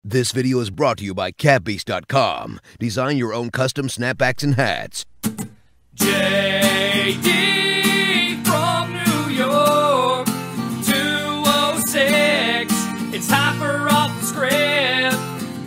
This video is brought to you by catbeast.com. Design your own custom snapbacks and hats. JD from New York, 206. It's time for Off the Script.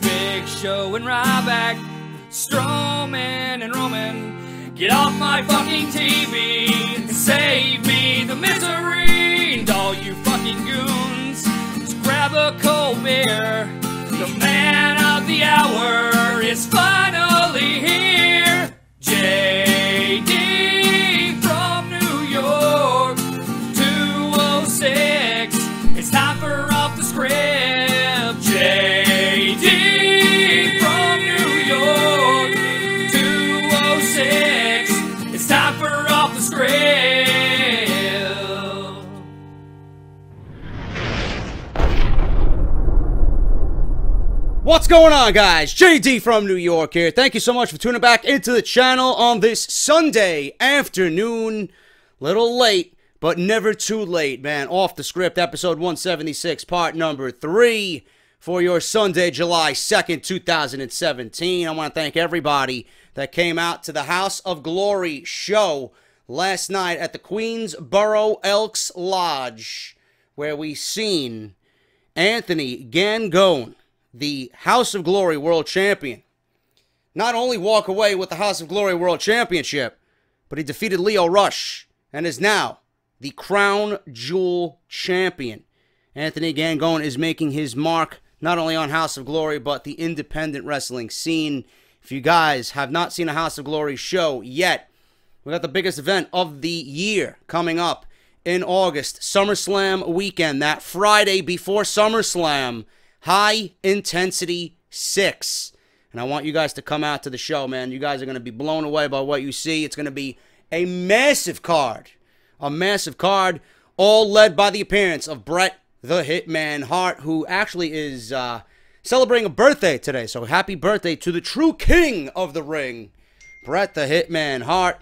Big Show and Ryback, Strowman and Roman. Get off my fucking TV and save me the misery. And all you fucking goons, just grab a cold beer. The man of the hour is finally here. JD from New York, 206. It's time for Off the Script. JD from New York, 206. It's time for Off the Script. What's going on, guys? JD from New York here. Thank you so much for tuning back into the channel on this Sunday afternoon. Little late, but never too late, man. Off the Script, episode 176, part number 3 for your Sunday, July 2nd, 2017. I want to thank everybody that came out to the House of Glory show last night at the Queensboro Elks Lodge, where we seen Anthony Gangone, the House of Glory World Champion, not only walk away with the House of Glory World Championship, but he defeated Lio Rush and is now the Crown Jewel Champion. Anthony Gangone is making his mark not only on House of Glory, but the independent wrestling scene. If you guys have not seen a House of Glory show yet, we got the biggest event of the year coming up in August, SummerSlam weekend, that Friday before SummerSlam. High Intensity 6. And I want you guys to come out to the show, man. You guys are going to be blown away by what you see. It's going to be a massive card. A massive card, all led by the appearance of Bret the Hitman Hart, who actually is celebrating a birthday today. So happy birthday to the true king of the ring, Bret the Hitman Hart.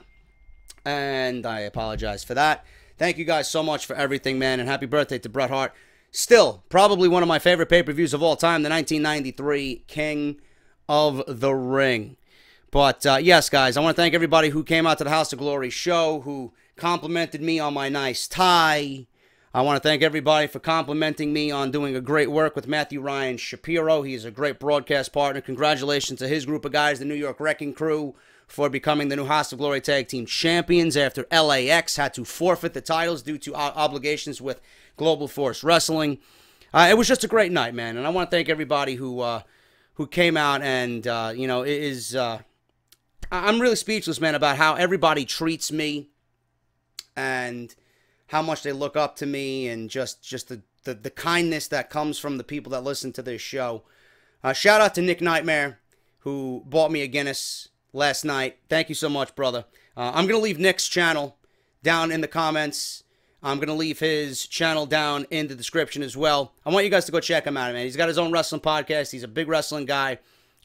And I apologize for that. Thank you guys so much for everything, man. And happy birthday to Bret Hart. Still, probably one of my favorite pay-per-views of all time, the 1993 King of the Ring. But, yes, guys, I want to thank everybody who came out to the House of Glory show, who complimented me on my nice tie. I want to thank everybody for complimenting me on doing a great work with Matthew Ryan Shapiro. He's a great broadcast partner. Congratulations to his group of guys, the New York Wrecking Crew, for becoming the new House of Glory Tag Team Champions after LAX had to forfeit the titles due to obligations with Global Force Wrestling. It was just a great night, man, and I want to thank everybody who came out and, you know, I'm really speechless, man, about how everybody treats me and how much they look up to me and just the kindness that comes from the people that listen to this show. Shout out to Nick Nightmare, who bought me a Guinness last night. Thank you so much, brother. I'm going to leave Nick's channel down in the comments. I'm going to leave his channel down in the description as well. I want you guys to go check him out, man. He's got his own wrestling podcast. He's a big wrestling guy.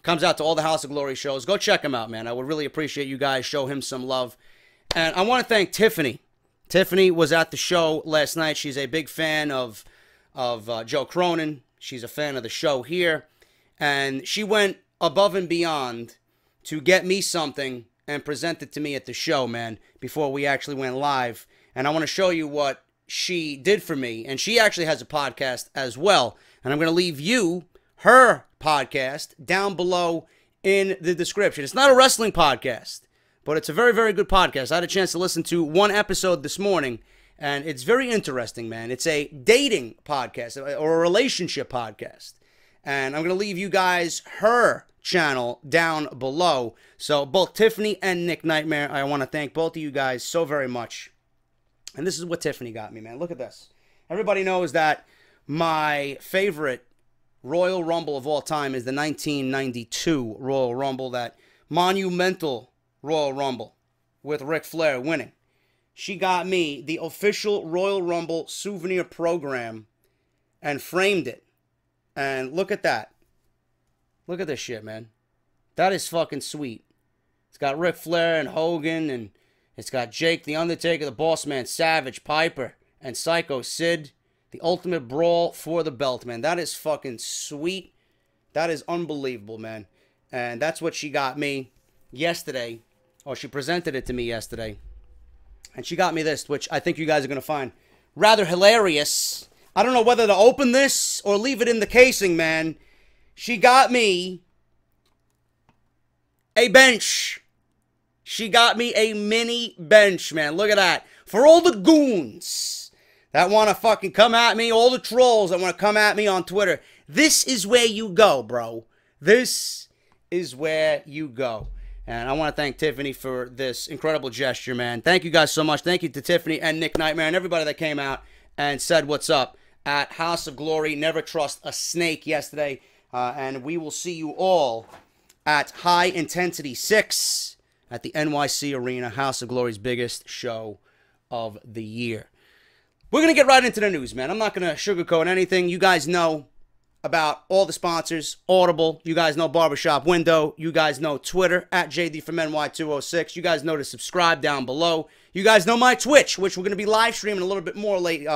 Comes out to all the House of Glory shows. Go check him out, man. I would really appreciate you guys. Show him some love. And I want to thank Tiffany. Tiffany was at the show last night. She's a big fan of Joe Cronin. She's a fan of the show here. And she went above and beyond to get me something and present it to me at the show, man, before we actually went live. And I want to show you what she did for me. And she actually has a podcast as well. And I'm going to leave you her podcast down below in the description. It's not a wrestling podcast, but it's a very, very good podcast. I had a chance to listen to one episode this morning, and it's very interesting, man. It's a dating podcast or a relationship podcast. And I'm going to leave you guys her channel down below. So both Tiffany and Nick Nightmare, I want to thank both of you guys so very much. And this is what Tiffany got me, man. Look at this. Everybody knows that my favorite Royal Rumble of all time is the 1992 Royal Rumble, that monumental Royal Rumble with Ric Flair winning. She got me the official Royal Rumble souvenir program and framed it. And look at that. Look at this shit, man. That is fucking sweet. It's got Ric Flair and Hogan, and it's got Jake, the Undertaker, the Boss Man, Savage, Piper, and Psycho Sid. The ultimate brawl for the belt, man. That is fucking sweet. That is unbelievable, man. And that's what she got me yesterday, or she presented it to me yesterday. And she got me this, which I think you guys are going to find rather hilarious. I don't know whether to open this or leave it in the casing, man. She got me a bench. She got me a mini bench, man. Look at that. For all the goons that want to fucking come at me, all the trolls that want to come at me on Twitter, this is where you go, bro. This is where you go. And I want to thank Tiffany for this incredible gesture, man. Thank you guys so much. Thank you to Tiffany and Nick Nightmare and everybody that came out and said what's up at House of Glory. Never trust a snake yesterday. And we will see you all at High Intensity 6 at the NYC Arena, House of Glory's biggest show of the year. We're going to get right into the news, man. I'm not going to sugarcoat anything. You guys know about all the sponsors, Audible. You guys know Barbershop Window. You guys know Twitter, at JDFROMNY206. You guys know to subscribe down below. You guys know my Twitch, which we're going to be live streaming a little bit more late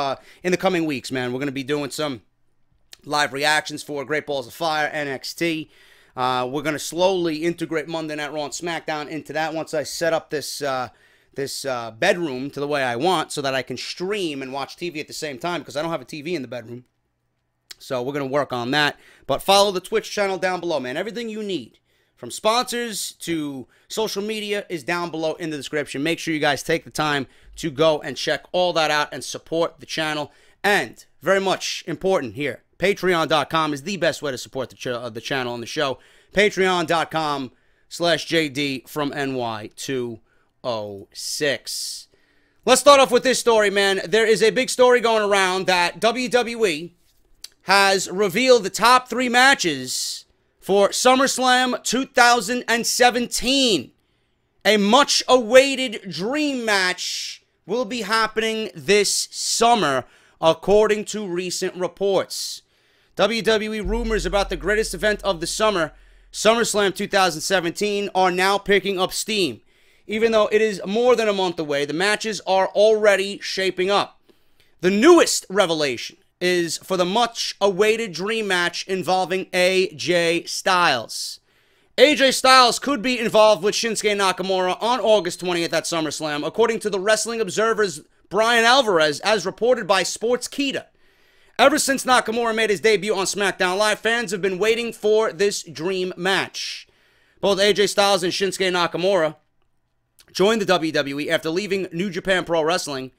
in the coming weeks, man. We're going to be doing some live reactions for Great Balls of Fire, NXT. We're going to slowly integrate Monday Night Raw and SmackDown into that once I set up this bedroom to the way I want so that I can stream and watch TV at the same time because I don't have a TV in the bedroom. So we're going to work on that. But follow the Twitch channel down below, man. Everything you need, from sponsors to social media, is down below in the description. Make sure you guys take the time to go and check all that out and support the channel. And very much important here, Patreon.com is the best way to support the channel and the show. Patreon.com/JD-from-NY206. Let's start off with this story, man. There is a big story going around that WWE has revealed the top 3 matches for SummerSlam 2017. A much-awaited dream match will be happening this summer, according to recent reports. WWE rumors about the greatest event of the summer, SummerSlam 2017, are now picking up steam. Even though it is more than a month away, the matches are already shaping up. The newest revelation is for the much-awaited dream match involving AJ Styles. AJ Styles could be involved with Shinsuke Nakamura on August 20th at SummerSlam, according to the Wrestling Observer's Brian Alvarez, as reported by Sportskeeda. Ever since Nakamura made his debut on SmackDown Live, fans have been waiting for this dream match. Both AJ Styles and Shinsuke Nakamura joined the WWE after leaving New Japan Pro Wrestling.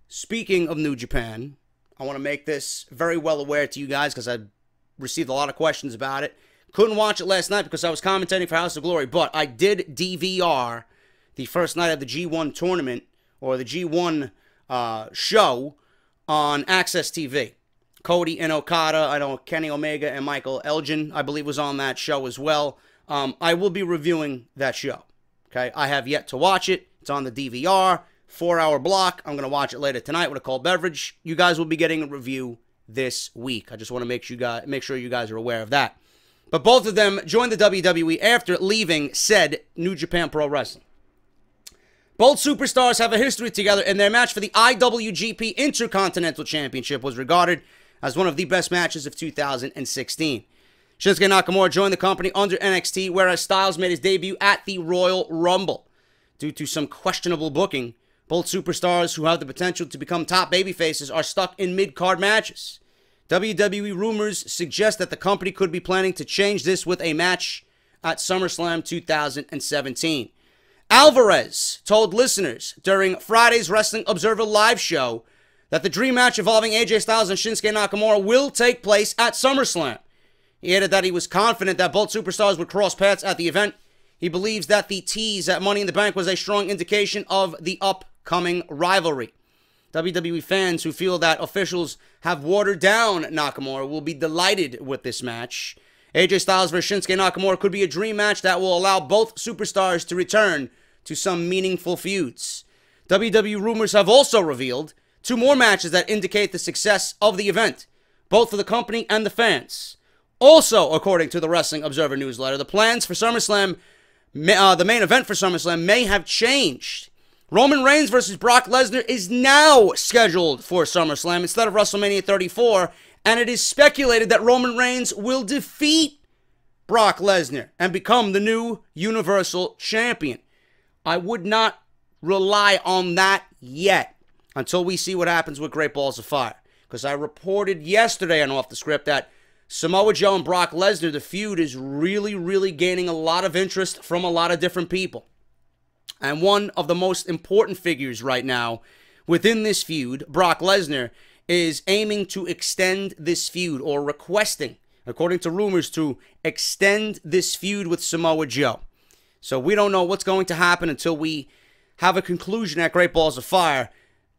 Speaking of New Japan, I want to make this very well aware to you guys because I received a lot of questions about it. Couldn't watch it last night because I was commentating for House of Glory, but I did DVR the first night of the G1 tournament, or the G1 show, on Access TV. Cody and Okada, I know Kenny Omega and Michael Elgin, I believe, was on that show as well. I will be reviewing that show. Okay, I have yet to watch it. It's on the DVR. 4-hour block. I'm going to watch it later tonight with a cold beverage. You guys will be getting a review this week. I just want to make sure you guys are aware of that. But both of them joined the WWE after leaving said New Japan Pro Wrestling. Both superstars have a history together, and their match for the IWGP Intercontinental Championship was regarded as one of the best matches of 2016. Shinsuke Nakamura joined the company under NXT, whereas Styles made his debut at the Royal Rumble. Due to some questionable booking, both superstars who have the potential to become top babyfaces are stuck in mid-card matches. WWE rumors suggest that the company could be planning to change this with a match at SummerSlam 2017. Alvarez told listeners during Friday's Wrestling Observer live show that the dream match involving AJ Styles and Shinsuke Nakamura will take place at SummerSlam. He added that he was confident that both superstars would cross paths at the event. He believes that the tease at Money in the Bank was a strong indication of the upcoming rivalry. WWE fans who feel that officials have watered down Nakamura will be delighted with this match. AJ Styles versus Shinsuke Nakamura could be a dream match that will allow both superstars to return to some meaningful feuds. WWE rumors have also revealed 2 more matches that indicate the success of the event, both for the company and the fans. Also, according to the Wrestling Observer newsletter, the plans for SummerSlam, the main event for SummerSlam, may have changed. Roman Reigns versus Brock Lesnar is now scheduled for SummerSlam instead of WrestleMania 34, and it is speculated that Roman Reigns will defeat Brock Lesnar and become the new Universal Champion. I would not rely on that yet until we see what happens with Great Balls of Fire. Because I reported yesterday on Off the Script that Samoa Joe and Brock Lesnar, the feud is really, really gaining a lot of interest from a lot of different people. And one of the most important figures right now within this feud, Brock Lesnar, is aiming to extend this feud, or requesting, according to rumors, to extend this feud with Samoa Joe. So we don't know what's going to happen until we have a conclusion at Great Balls of Fire,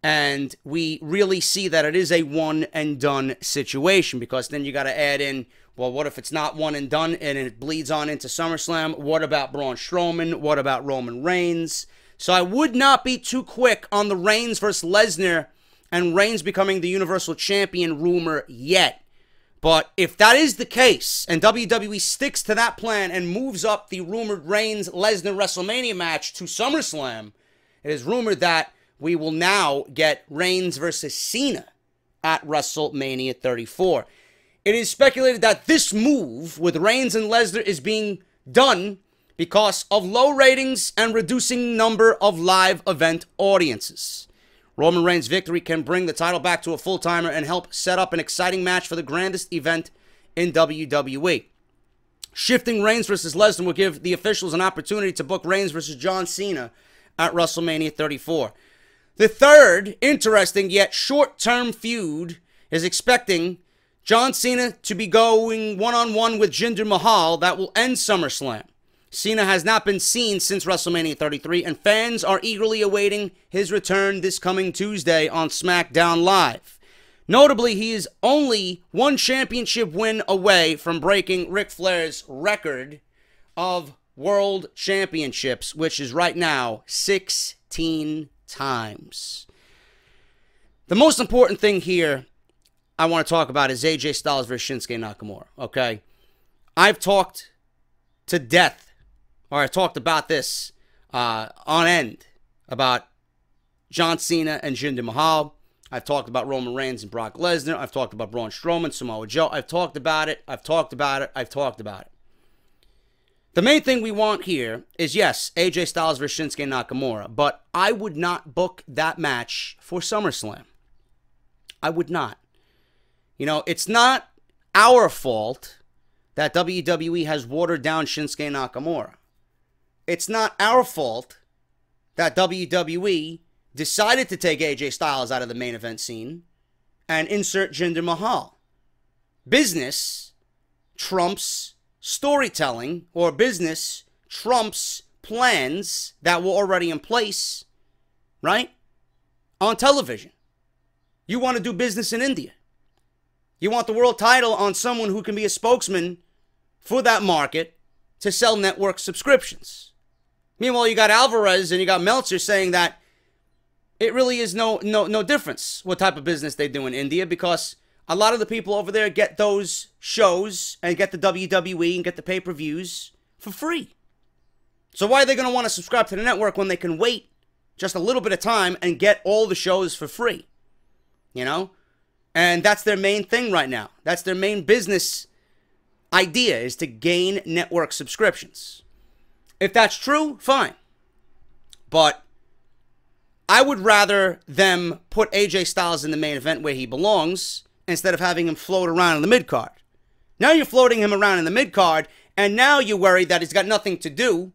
and we really see that it is a one-and-done situation, because then you got to add in, well, what if it's not one and done and it bleeds on into SummerSlam? What about Braun Strowman? What about Roman Reigns? So I would not be too quick on the Reigns versus Lesnar and Reigns becoming the Universal Champion rumor yet. But if that is the case, and WWE sticks to that plan and moves up the rumored Reigns-Lesnar WrestleMania match to SummerSlam, it is rumored that we will now get Reigns versus Cena at WrestleMania 34. It is speculated that this move with Reigns and Lesnar is being done because of low ratings and reducing number of live event audiences. Roman Reigns' victory can bring the title back to a full-timer and help set up an exciting match for the grandest event in WWE. Shifting Reigns versus Lesnar will give the officials an opportunity to book Reigns versus John Cena at WrestleMania 34. The third interesting yet short-term feud is expecting John Cena to be going one-on-one with Jinder Mahal that will end SummerSlam. Cena has not been seen since WrestleMania 33, and fans are eagerly awaiting his return this coming Tuesday on SmackDown Live. Notably, he is only one championship win away from breaking Ric Flair's record of world championships, which is right now 16 times. The most important thing here I want to talk about is AJ Styles versus Shinsuke Nakamura, okay? I've talked to death, or I talked about this on end, about John Cena and Jinder Mahal. I've talked about Roman Reigns and Brock Lesnar. I've talked about Braun Strowman, Samoa Joe. I've talked about it. The main thing we want here is, yes, AJ Styles versus Shinsuke Nakamura, but I would not book that match for SummerSlam. I would not. You know, it's not our fault that WWE has watered down Shinsuke Nakamura. It's not our fault that WWE decided to take AJ Styles out of the main event scene and insert Jinder Mahal. Business trumps storytelling, or business trumps plans that were already in place, right? On television. You want to do business in India. You want the world title on someone who can be a spokesman for that market to sell network subscriptions. Meanwhile, you got Alvarez and you got Meltzer saying that it really is no difference what type of business they do in India, because a lot of the people over there get those shows and get the WWE and get the pay-per-views for free. So why are they going to want to subscribe to the network when they can wait just a little bit of time and get all the shows for free? You know? And that's their main thing right now. That's their main business idea, is to gain network subscriptions. If that's true, fine. But I would rather them put AJ Styles in the main event where he belongs instead of having him float around in the mid-card. Now you're floating him around in the mid-card, and now you're worried that he's got nothing to do.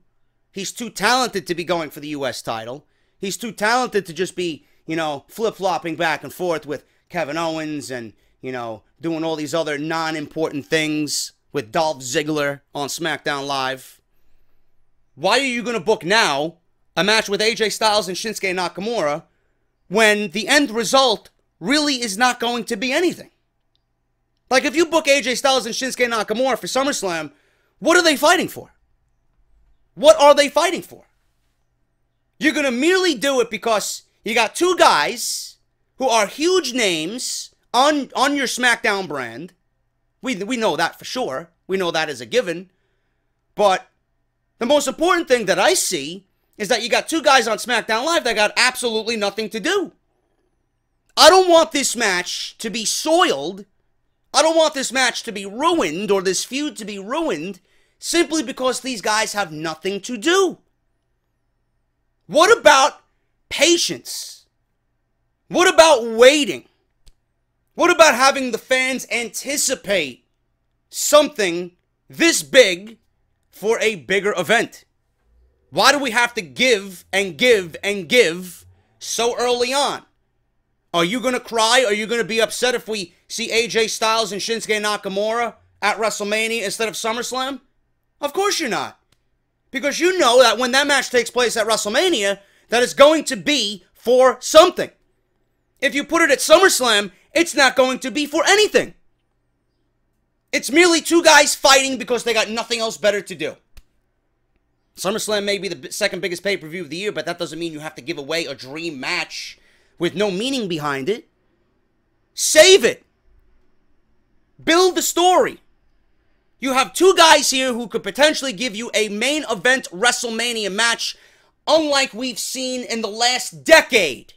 He's too talented to be going for the U.S. title. He's too talented to just be, you know, flip-flopping back and forth with Kevin Owens and, you know, doing all these other non-important things with Dolph Ziggler on SmackDown Live. Why are you going to book now a match with AJ Styles and Shinsuke Nakamura when the end result really is not going to be anything? Like, if you book AJ Styles and Shinsuke Nakamura for SummerSlam, what are they fighting for? What are they fighting for? You're going to merely do it because you got two guys who are huge names on your SmackDown brand. We know that for sure. We know that as a given. But the most important thing that I see is that you got two guys on SmackDown Live that got absolutely nothing to do. I don't want this match to be soiled. I don't want this match to be ruined, or this feud to be ruined, simply because these guys have nothing to do. What about patience? What about waiting? What about having the fans anticipate something this big for a bigger event? Why do we have to give and give and give so early on? Are you going to cry? Are you going to be upset if we see AJ Styles and Shinsuke Nakamura at WrestleMania instead of SummerSlam? Of course you're not. Because you know that when that match takes place at WrestleMania, that it's going to be for something. If you put it at SummerSlam, it's not going to be for anything. It's merely two guys fighting because they got nothing else better to do. SummerSlam may be the second biggest pay-per-view of the year, but that doesn't mean you have to give away a dream match with no meaning behind it. Save it. Build the story. You have two guys here who could potentially give you a main event WrestleMania match unlike we've seen in the last decade.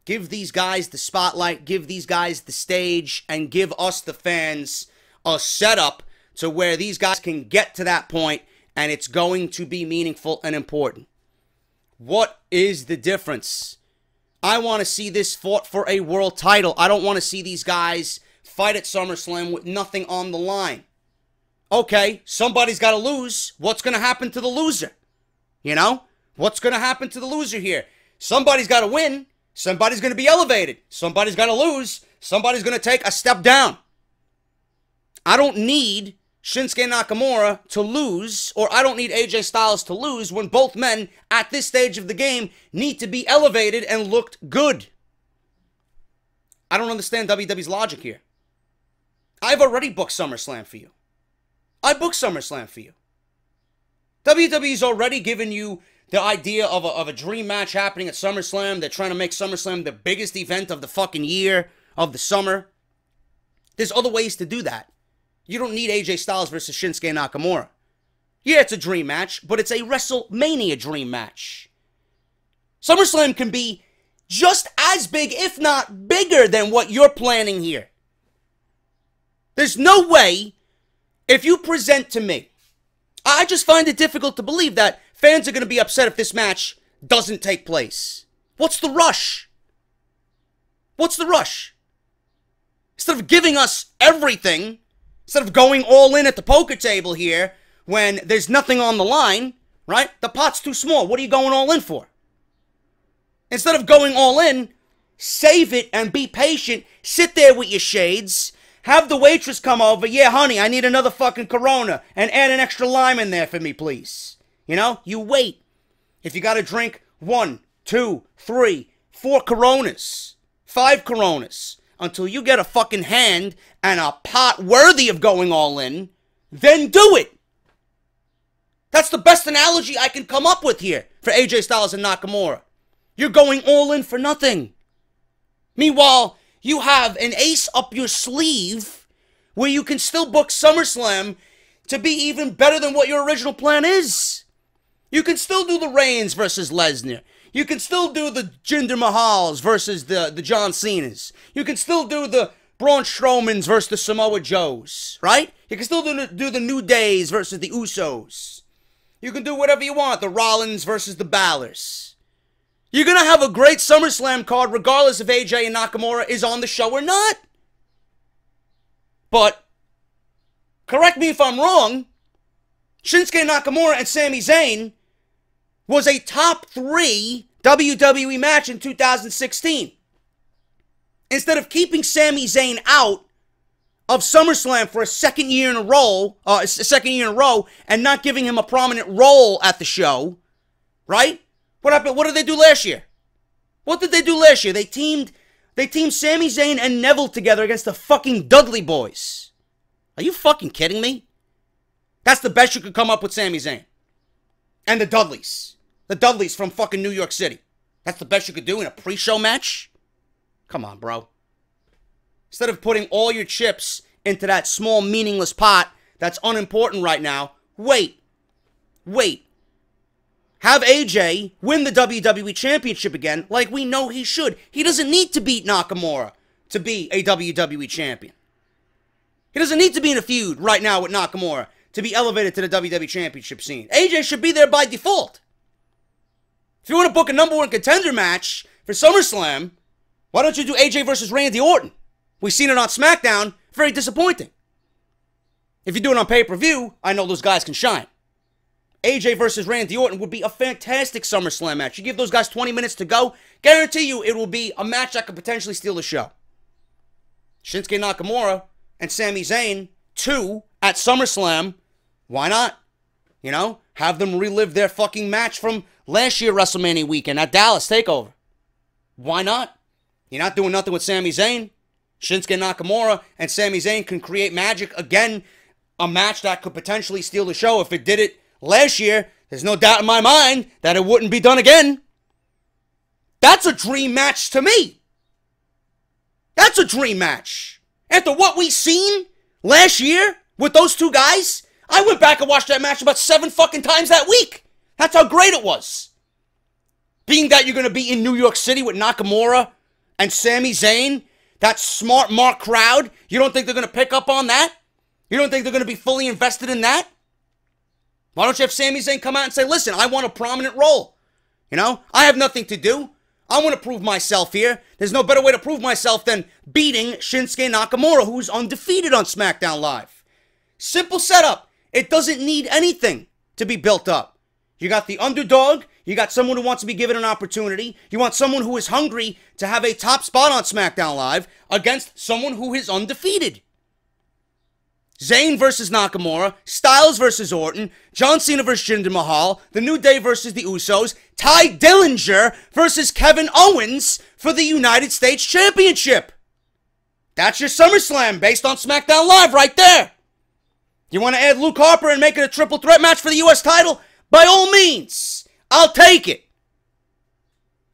Give these guys the spotlight, give these guys the stage, and give us, the fans, a setup to where these guys can get to that point, and it's going to be meaningful and important. What is the difference? I want to see this fought for a world title. I don't want to see these guys fight at SummerSlam with nothing on the line. Okay, somebody's got to lose. What's going to happen to the loser? You know? What's going to happen to the loser here? Somebody's got to win. Somebody's going to be elevated. Somebody's got to lose. Somebody's going to take a step down. I don't need Shinsuke Nakamura to lose, or I don't need AJ Styles to lose when both men at this stage of the game need to be elevated and looked good. I don't understand WWE's logic here. I've already booked SummerSlam for you. I booked SummerSlam for you. WWE's already given you the idea of a dream match happening at SummerSlam. They're trying to make SummerSlam the biggest event of the fucking year, of the summer. There's other ways to do that. You don't need AJ Styles versus Shinsuke Nakamura. Yeah, it's a dream match, but it's a WrestleMania dream match. SummerSlam can be just as big, if not bigger, than what you're planning here. There's no way, if you present to me, I just find it difficult to believe that fans are going to be upset if this match doesn't take place. What's the rush? What's the rush? Instead of giving us everything, instead of going all in at the poker table here when there's nothing on the line, right? The pot's too small. What are you going all in for? Instead of going all in, save it and be patient. Sit there with your shades. Have the waitress come over. Yeah, honey, I need another fucking Corona. And add an extra lime in there for me, please. You know, you wait. If you got to drink 1, 2, 3, 4 Coronas, 5 Coronas, until you get a fucking hand and a pot worthy of going all in, then do it. That's the best analogy I can come up with here for AJ Styles and Nakamura. You're going all in for nothing. Meanwhile, you have an ace up your sleeve where you can still book SummerSlam to be even better than what your original plan is. You can still do the Reigns versus Lesnar. You can still do the Jinder Mahals versus the John Cenas. You can still do the Braun Strowmans versus the Samoa Joes, right? You can still do the New Days versus the Usos. You can do whatever you want, the Rollins versus the Balors. You're going to have a great SummerSlam card regardless if AJ and Nakamura is on the show or not. But, correct me if I'm wrong, Shinsuke Nakamura and Sami Zayn was a top 3 WWE match in 2016. Instead of keeping Sami Zayn out of SummerSlam for a second year in a row, and not giving him a prominent role at the show, right? What happened? What did they do last year? What did they do last year? They teamed Sami Zayn and Neville together against the fucking Dudley Boys. Are you fucking kidding me? That's the best you could come up with, Sami Zayn. And the Dudleys. The Dudleys from fucking New York City. That's the best you could do in a pre-show match? Come on, bro. Instead of putting all your chips into that small, meaningless pot that's unimportant right now, wait. Have AJ win the WWE Championship again like we know he should. He doesn't need to beat Nakamura to be a WWE Champion. He doesn't need to be in a feud right now with Nakamura to be elevated to the WWE Championship scene. AJ should be there by default. If you want to book a number one contender match for SummerSlam, why don't you do AJ versus Randy Orton? We've seen it on SmackDown. Very disappointing. If you do it on pay-per-view, I know those guys can shine. AJ versus Randy Orton would be a fantastic SummerSlam match. You give those guys 20 minutes to go, guarantee you it will be a match that could potentially steal the show. Shinsuke Nakamura and Sami Zayn, 2 at SummerSlam. Why not? You know, have them relive their fucking match from last year WrestleMania weekend at Dallas TakeOver. Why not? You're not doing nothing with Sami Zayn. Shinsuke Nakamura and Sami Zayn can create magic again. A match that could potentially steal the show. If it did it last year, there's no doubt in my mind that it wouldn't be done again. That's a dream match to me. That's a dream match. After what we seen last year with those two guys, I went back and watched that match about 7 fucking times that week. That's how great it was. Being that you're going to be in New York City with Nakamura and Sami Zayn, that smart mark crowd, you don't think they're going to pick up on that? You don't think they're going to be fully invested in that? Why don't you have Sami Zayn come out and say, listen, I want a prominent role. You know, I have nothing to do. I want to prove myself here. There's no better way to prove myself than beating Shinsuke Nakamura, who's undefeated on SmackDown Live. Simple setup. It doesn't need anything to be built up. You got the underdog. You got someone who wants to be given an opportunity. You want someone who is hungry to have a top spot on SmackDown Live against someone who is undefeated. Zayn versus Nakamura, Styles versus Orton, John Cena versus Jinder Mahal, The New Day versus the Usos, Ty Dillinger versus Kevin Owens for the United States Championship. That's your SummerSlam based on SmackDown Live right there. You want to add Luke Harper and make it a triple threat match for the U.S. title? By all means, I'll take it.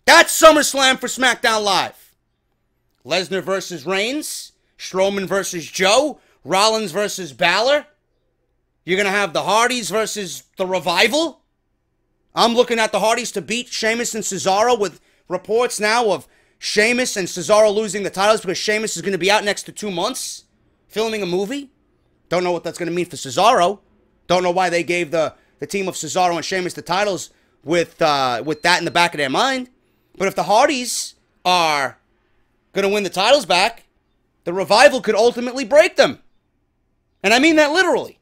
That's SummerSlam for SmackDown Live. Lesnar versus Reigns, Strowman versus Joe, Rollins versus Balor. You're going to have the Hardys versus the Revival. I'm looking at the Hardys to beat Sheamus and Cesaro, with reports now of Sheamus and Cesaro losing the titles because Sheamus is going to be out next to 2 months filming a movie. Don't know what that's going to mean for Cesaro. Don't know why they gave the team of Cesaro and Sheamus the titles with that in the back of their mind. But if the Hardys are going to win the titles back, the Revival could ultimately break them. And I mean that literally.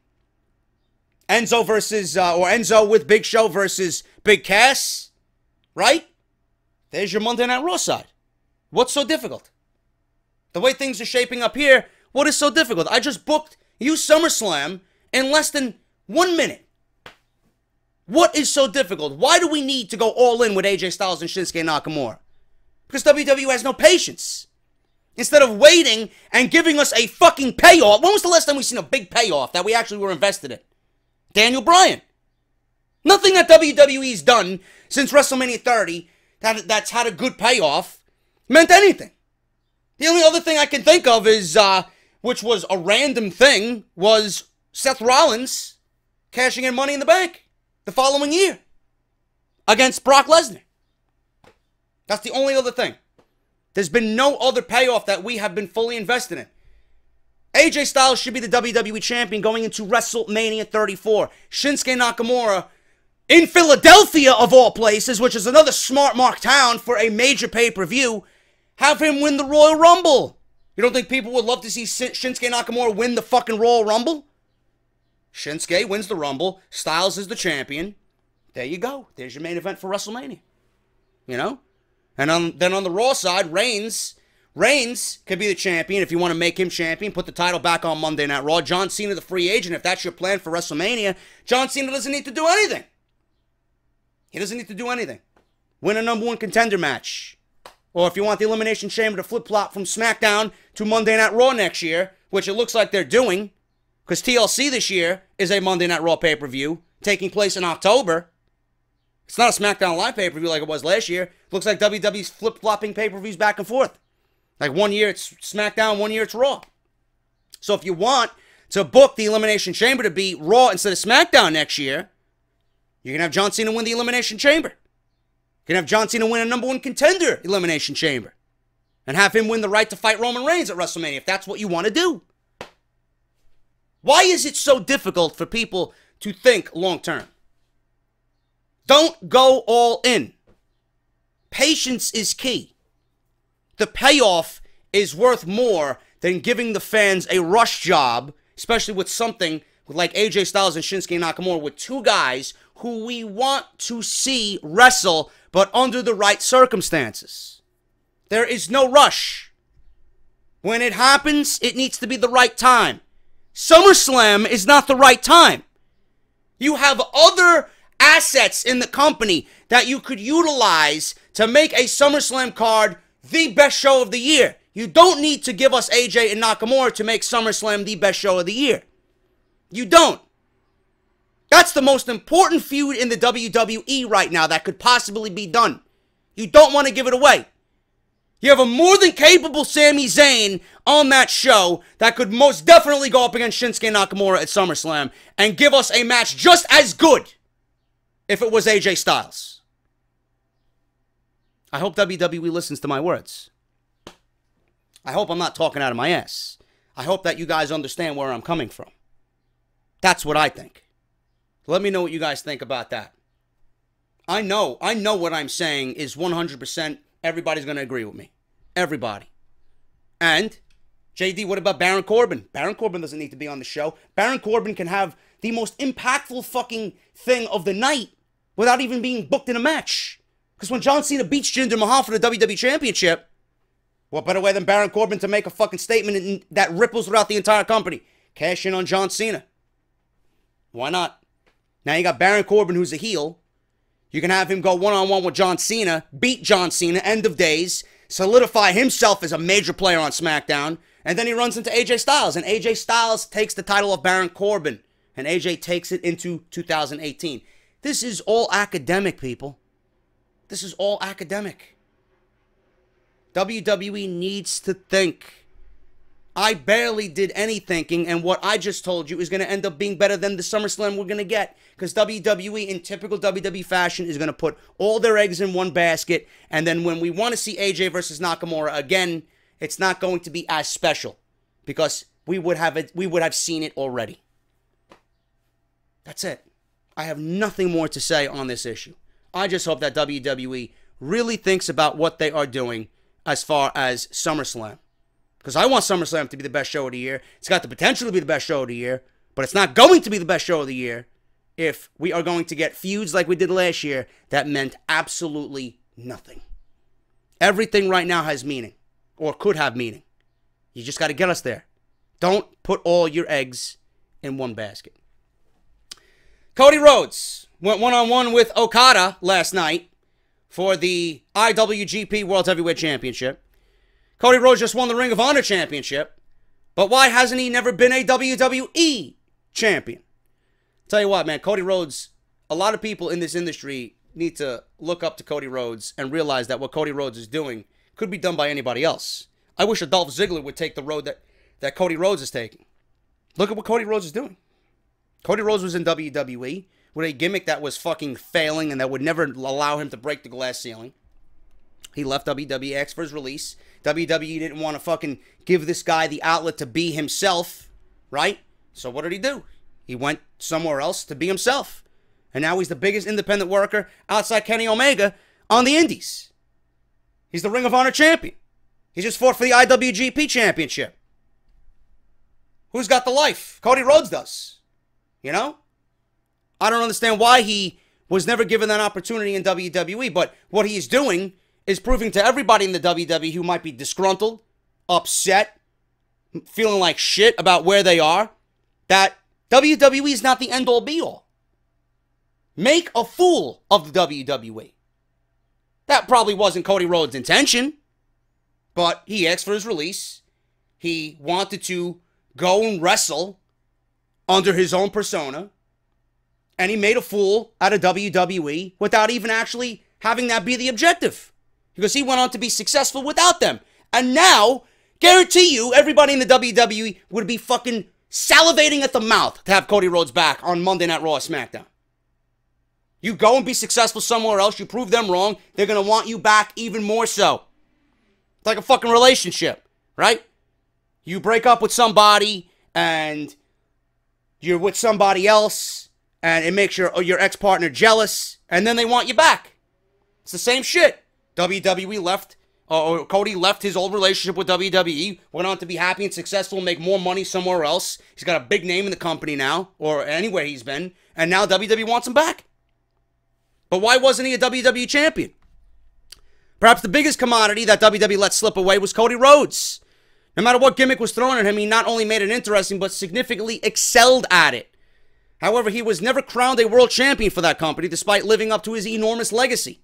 Enzo with Big Show versus Big Cass, right? There's your Monday Night Raw side. What's so difficult? The way things are shaping up here, what is so difficult? I just booked you SummerSlam in less than 1 minute. What is so difficult? Why do we need to go all in with AJ Styles and Shinsuke Nakamura? Because WWE has no patience. Instead of waiting and giving us a fucking payoff. When was the last time we seen a big payoff that we actually were invested in? Daniel Bryan. Nothing that WWE's done since WrestleMania 30 that's had a good payoff meant anything. The only other thing I can think of is, which was a random thing, was Seth Rollins cashing in Money in the Bank the following year against Brock Lesnar. That's the only other thing. There's been no other payoff that we have been fully invested in. AJ Styles should be the WWE Champion going into WrestleMania 34. Shinsuke Nakamura in Philadelphia, of all places, which is another smart mark town for a major pay-per-view, have him win the Royal Rumble. You don't think people would love to see Shinsuke Nakamura win the fucking Royal Rumble? Shinsuke wins the Rumble. Styles is the champion. There you go. There's your main event for WrestleMania. You know? And then on the Raw side, Reigns could be the champion if you want to make him champion. Put the title back on Monday Night Raw. John Cena, the free agent, if that's your plan for WrestleMania, John Cena doesn't need to do anything. He doesn't need to do anything. Win a number one contender match. Or if you want the Elimination Chamber to flip-flop from SmackDown to Monday Night Raw next year, which it looks like they're doing, because TLC this year is a Monday Night Raw pay-per-view taking place in October. It's not a SmackDown Live pay-per-view like it was last year. Looks like WWE's flip-flopping pay-per-views back and forth. Like 1 year it's SmackDown, 1 year it's Raw. So if you want to book the Elimination Chamber to be Raw instead of SmackDown next year, you can have John Cena win the Elimination Chamber. You can have John Cena win a number one contender Elimination Chamber. And have him win the right to fight Roman Reigns at WrestleMania if that's what you want to do. Why is it so difficult for people to think long term? Don't go all in. Patience is key. The payoff is worth more than giving the fans a rush job, especially with something like AJ Styles and Shinsuke Nakamura, with two guys who we want to see wrestle, but under the right circumstances. There is no rush. When it happens, it needs to be the right time. SummerSlam is not the right time. You have other assets in the company that you could utilize to make a SummerSlam card the best show of the year. You don't need to give us AJ and Nakamura to make SummerSlam the best show of the year. You don't. That's the most important feud in the WWE right now that could possibly be done. You don't want to give it away. You have a more than capable Sami Zayn on that show that could most definitely go up against Shinsuke Nakamura at SummerSlam and give us a match just as good if it was AJ Styles. I hope WWE listens to my words. I hope I'm not talking out of my ass. I hope that you guys understand where I'm coming from. That's what I think. Let me know what you guys think about that. I know what I'm saying is 100%. Everybody's going to agree with me. Everybody. And, JD, what about Baron Corbin? Baron Corbin doesn't need to be on the show. Baron Corbin can have the most impactful fucking thing of the night without even being booked in a match. Because when John Cena beats Jinder Mahal for the WWE Championship, what better way than Baron Corbin to make a fucking statement that ripples throughout the entire company? Cash in on John Cena. Why not? Now you got Baron Corbin, who's a heel. You can have him go one-on-one with John Cena, beat John Cena, end of days, solidify himself as a major player on SmackDown, and then he runs into AJ Styles, and AJ Styles takes the title of Baron Corbin, and AJ takes it into 2018. This is all academic, people. This is all academic. WWE needs to think. I barely did any thinking, and what I just told you is going to end up being better than the SummerSlam we're going to get. Because WWE, in typical WWE fashion, is going to put all their eggs in one basket, and then when we want to see AJ versus Nakamura again, it's not going to be as special. Because we would have seen it already. That's it. I have nothing more to say on this issue. I just hope that WWE really thinks about what they are doing as far as SummerSlam. Because I want SummerSlam to be the best show of the year. It's got the potential to be the best show of the year. But it's not going to be the best show of the year if we are going to get feuds like we did last year that meant absolutely nothing. Everything right now has meaning. Or could have meaning. You just got to get us there. Don't put all your eggs in one basket. Cody Rhodes went one-on-one with Okada last night for the IWGP World Heavyweight Championship. Cody Rhodes just won the Ring of Honor Championship, but why hasn't he never been a WWE champion? Tell you what, man, Cody Rhodes, a lot of people in this industry need to look up to Cody Rhodes and realize that what Cody Rhodes is doing could be done by anybody else. I wish Dolph Ziggler would take the road that Cody Rhodes is taking. Look at what Cody Rhodes is doing. Cody Rhodes was in WWE with a gimmick that was fucking failing and that would never allow him to break the glass ceiling. He left WWE, asked for his release. WWE didn't want to fucking give this guy the outlet to be himself, right? So what did he do? He went somewhere else to be himself. And now he's the biggest independent worker outside Kenny Omega on the indies. He's the Ring of Honor champion. He just fought for the IWGP championship. Who's got the life? Cody Rhodes does. You know? I don't understand why he was never given that opportunity in WWE, but what he is doing is proving to everybody in the WWE who might be disgruntled, upset, feeling like shit about where they are, that WWE is not the end-all be-all. Make a fool of the WWE. That probably wasn't Cody Rhodes' intention, but he asked for his release. He wanted to go and wrestle under his own persona, and he made a fool out of WWE without even actually having that be the objective. Because he went on to be successful without them. And now, guarantee you, everybody in the WWE would be fucking salivating at the mouth to have Cody Rhodes back on Monday Night Raw or SmackDown. You go and be successful somewhere else, you prove them wrong, they're going to want you back even more so. It's like a fucking relationship, right? You break up with somebody and you're with somebody else, and it makes your ex-partner jealous, and then they want you back. It's the same shit. WWE left, or Cody left his old relationship with WWE, went on to be happy and successful, make more money somewhere else. He's got a big name in the company now, or anywhere he's been, and now WWE wants him back. But why wasn't he a WWE champion? Perhaps the biggest commodity that WWE let slip away was Cody Rhodes. No matter what gimmick was thrown at him, he not only made it interesting, but significantly excelled at it. However, he was never crowned a world champion for that company, despite living up to his enormous legacy.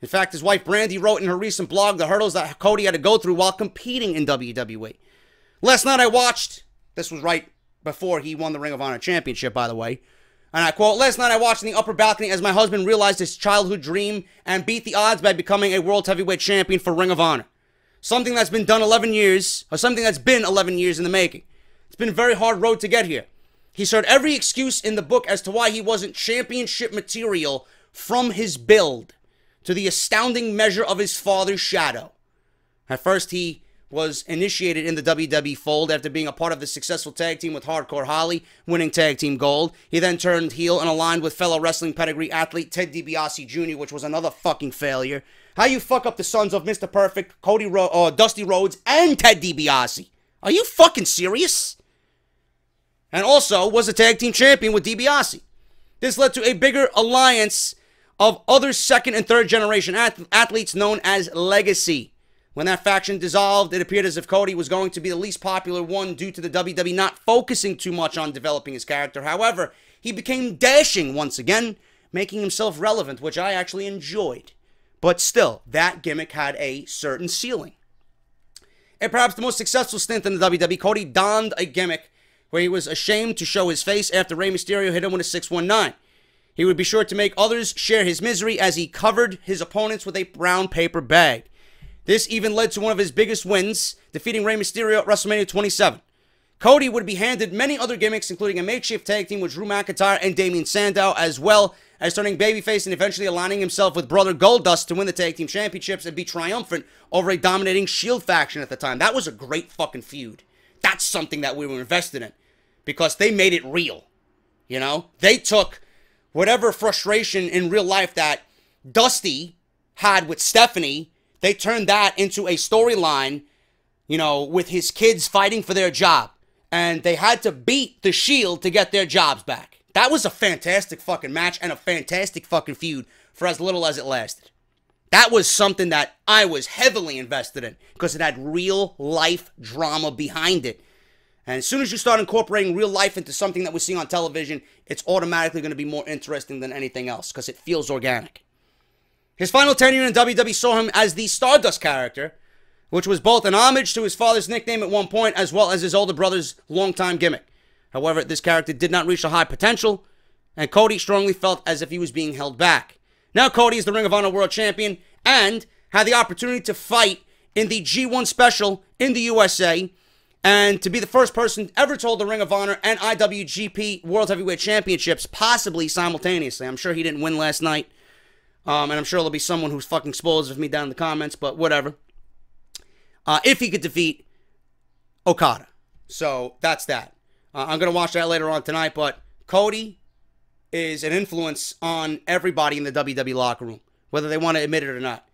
In fact, his wife Brandy wrote in her recent blog the hurdles that Cody had to go through while competing in WWE. Last night I watched, this was right before he won the Ring of Honor Championship, by the way, and I quote, "Last night I watched in the upper balcony as my husband realized his childhood dream and beat the odds by becoming a World Heavyweight Champion for Ring of Honor. Something that's been done 11 years, or something that's been 11 years in the making. It's been a very hard road to get here. He's heard every excuse in the book as to why he wasn't championship material, from his build to the astounding measure of his father's shadow. At first, he was initiated in the WWE fold after being a part of the successful tag team with Hardcore Holly, winning tag team gold. He then turned heel and aligned with fellow wrestling pedigree athlete Ted DiBiase Jr., which was another fucking failure. How you fuck up the sons of Mr. Perfect, Dusty Rhodes, and Ted DiBiase? Are you fucking serious? And also was a tag team champion with DiBiase. This led to a bigger alliance of other second and third generation athletes known as Legacy. When that faction dissolved, it appeared as if Cody was going to be the least popular one due to the WWE not focusing too much on developing his character. However, he became dashing once again, making himself relevant, which I actually enjoyed. But still, that gimmick had a certain ceiling. And perhaps the most successful stint in the WWE, Cody donned a gimmick where he was ashamed to show his face after Rey Mysterio hit him with a 619. He would be sure to make others share his misery as he covered his opponents with a brown paper bag. This even led to one of his biggest wins, defeating Rey Mysterio at WrestleMania 27. Cody would be handed many other gimmicks, including a makeshift tag team with Drew McIntyre and Damien Sandow, as well as turning babyface and eventually aligning himself with Brother Goldust to win the tag team championships and be triumphant over a dominating Shield faction at the time. That was a great fucking feud. That's something that we were invested in, because they made it real. You know? They took whatever frustration in real life that Dusty had with Stephanie, they turned that into a storyline, you know, with his kids fighting for their job. And they had to beat the Shield to get their jobs back. That was a fantastic fucking match and a fantastic fucking feud for as little as it lasted. That was something that I was heavily invested in because it had real life drama behind it. And as soon as you start incorporating real life into something that we see on television, it's automatically going to be more interesting than anything else because it feels organic. His final tenure in WWE saw him as the Stardust character, which was both an homage to his father's nickname at one point as well as his older brother's longtime gimmick. However, this character did not reach a high potential, and Cody strongly felt as if he was being held back. Now Cody is the Ring of Honor World Champion and had the opportunity to fight in the G1 special in the USA and to be the first person ever to hold the Ring of Honor and IWGP World Heavyweight Championships, possibly simultaneously. I'm sure he didn't win last night. And I'm sure there'll be someone who's fucking spoils of me down in the comments, but whatever. If he could defeat Okada. So, that's that. I'm going to watch that later on tonight, but Cody is an influence on everybody in the WWE locker room, whether they want to admit it or not.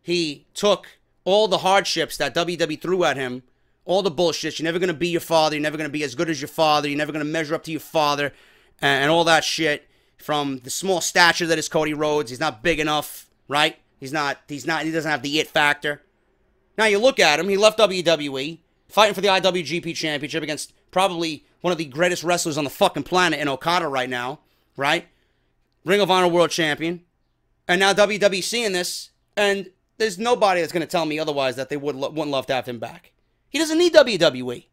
He took all the hardships that WWE threw at him, all the bullshit. You're never going to be your father. You're never going to be as good as your father. You're never going to measure up to your father and all that shit. From the small stature that is Cody Rhodes. He's not big enough, right? He doesn't have the it factor. Now you look at him, he left WWE, fighting for the IWGP Championship against probably one of the greatest wrestlers on the fucking planet in Okada right now, right? Ring of Honor World Champion. And now WWE seeing this, and there's nobody that's going to tell me otherwise that they wouldn't love to have him back. He doesn't need WWE.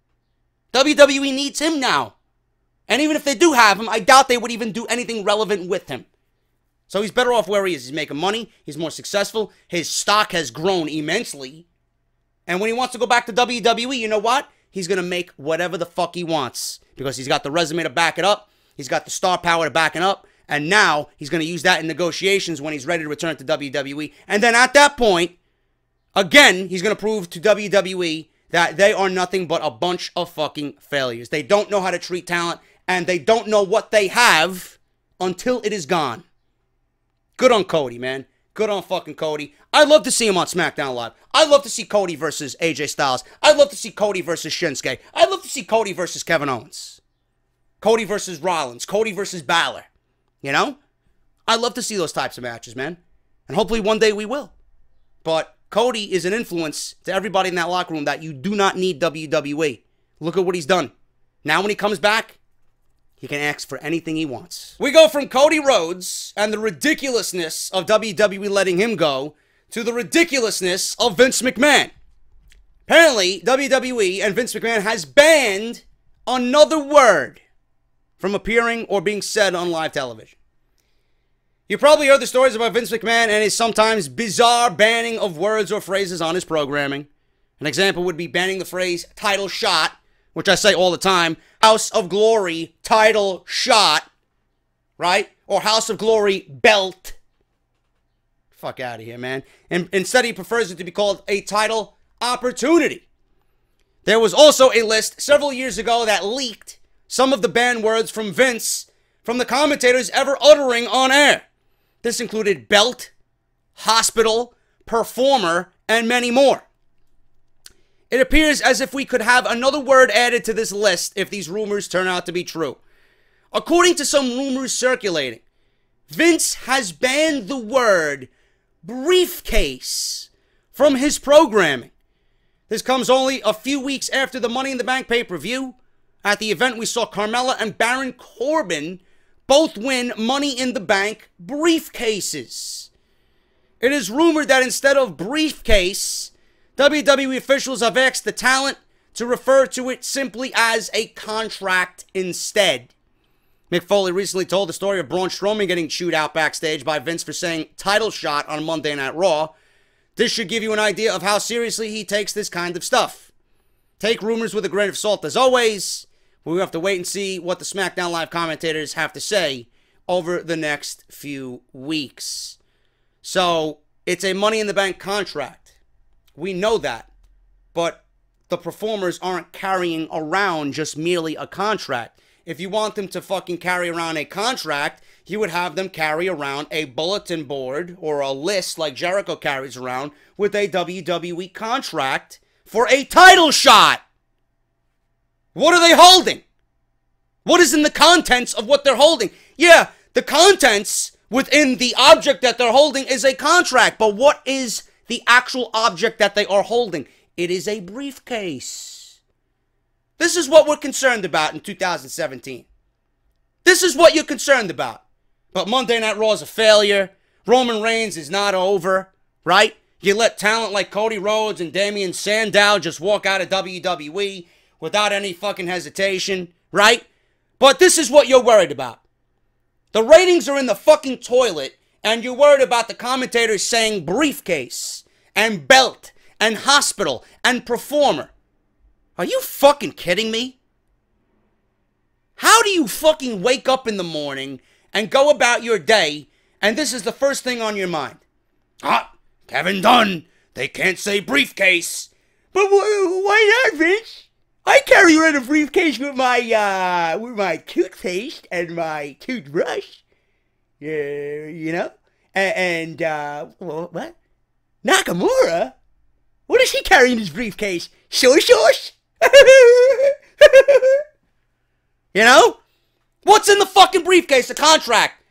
WWE needs him now. And even if they do have him, I doubt they would even do anything relevant with him. So he's better off where he is. He's making money. He's more successful. His stock has grown immensely. And when he wants to go back to WWE, you know what? He's going to make whatever the fuck he wants. Because he's got the resume to back it up. He's got the star power to back it up. And now he's going to use that in negotiations when he's ready to return to WWE. And then at that point, again, he's going to prove to WWE that they are nothing but a bunch of fucking failures. They don't know how to treat talent. and they don't know what they have until it is gone. Good on Cody, man. Good on fucking Cody. I'd love to see him on SmackDown Live. I'd love to see Cody versus AJ Styles. I'd love to see Cody versus Shinsuke. I'd love to see Cody versus Kevin Owens. Cody versus Rollins. Cody versus Balor. You know? I'd love to see those types of matches, man. And hopefully one day we will. But Cody is an influence to everybody in that locker room that you do not need WWE. Look at what he's done. Now when he comes back, he can ask for anything he wants. We go from Cody Rhodes and the ridiculousness of WWE letting him go to the ridiculousness of Vince McMahon. Apparently, WWE and Vince McMahon has banned another word from appearing or being said on live television. You probably heard the stories about Vince McMahon and his sometimes bizarre banning of words or phrases on his programming. An example would be banning the phrase title shot, which I say all the time, House of Glory title shot, right? Or House of Glory belt. Fuck out of here, man. And instead he prefers it to be called a title opportunity. There was also a list several years ago that leaked some of the banned words from Vince from the commentators ever uttering on air. This included belt, hospital, performer, and many more. It appears as if we could have another word added to this list if these rumors turn out to be true. According to some rumors circulating, Vince has banned the word briefcase from his programming. This comes only a few weeks after the Money in the Bank pay-per-view. At the event, we saw Carmella and Baron Corbin both win Money in the Bank briefcases. It is rumored that instead of briefcase, WWE officials have asked the talent to refer to it simply as a contract instead. Mick Foley recently told the story of Braun Strowman getting chewed out backstage by Vince for saying title shot on Monday Night Raw. This should give you an idea of how seriously he takes this kind of stuff. Take rumors with a grain of salt as always. We have to wait and see what the SmackDown Live commentators have to say over the next few weeks. So, it's a Money in the Bank contract. We know that, but the performers aren't carrying around just merely a contract. If you want them to fucking carry around a contract, you would have them carry around a bulletin board or a list like Jericho carries around with a WWE contract for a title shot. What are they holding? What is in the contents of what they're holding? Yeah, the contents within the object that they're holding is a contract, but what is the actual object that they are holding? It is a briefcase. This is what we're concerned about in 2017. This is what you're concerned about. But Monday Night Raw is a failure. Roman Reigns is not over, right? You let talent like Cody Rhodes and Damian Sandow just walk out of WWE without any fucking hesitation, right? But this is what you're worried about. The ratings are in the fucking toilet, and you're worried about the commentators saying briefcase and belt and hospital and performer. Are you fucking kidding me? How do you fucking wake up in the morning and go about your day, and this is the first thing on your mind? Kevin Dunn, they can't say briefcase. But why not, Vince? I carry around a briefcase with my toothpaste and my toothbrush. You know? And what? Nakamura? What does he carry in his briefcase? Soy sauce? You know? What's in the fucking briefcase? A contract.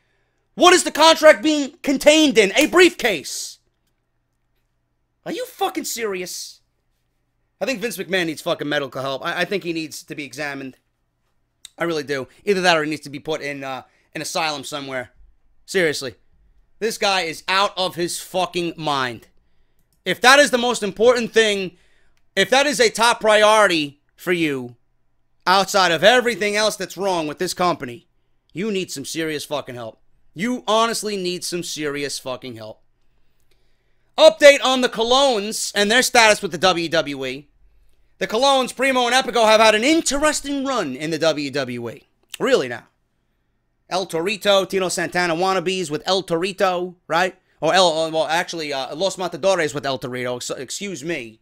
What is the contract being contained in? A briefcase. Are you fucking serious? I think Vince McMahon needs fucking medical help. I think he needs to be examined. I really do. Either that or he needs to be put in an asylum somewhere. Seriously. This guy is out of his fucking mind. If that is the most important thing, if that is a top priority for you, outside of everything else that's wrong with this company, you need some serious fucking help. You honestly need some serious fucking help. Update on the Colognes and their status with the WWE. The Colognes, Primo and Epico, have had an interesting run in the WWE. Really now. El Torito, Tino Santana wannabes with El Torito, right? Or Los Matadores with El Torito, so, excuse me.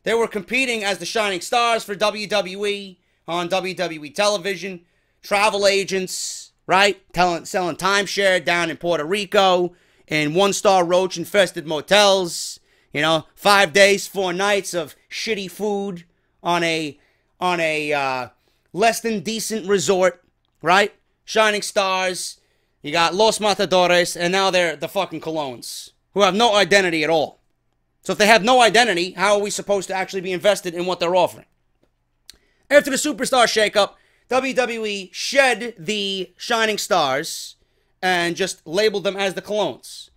They were competing as the Shining Stars for WWE on WWE television. travel agents, right? Selling timeshare down in Puerto Rico, in one-star roach-infested motels. 5 days, 4 nights of shitty food on a less than decent resort, right? Shining Stars. You got Los Matadores, and now they're the fucking Colognes, who have no identity at all. So if they have no identity, how are we supposed to actually be invested in what they're offering? After the Superstar shakeup, WWE shed the Shining Stars and just labeled them as the Colognes.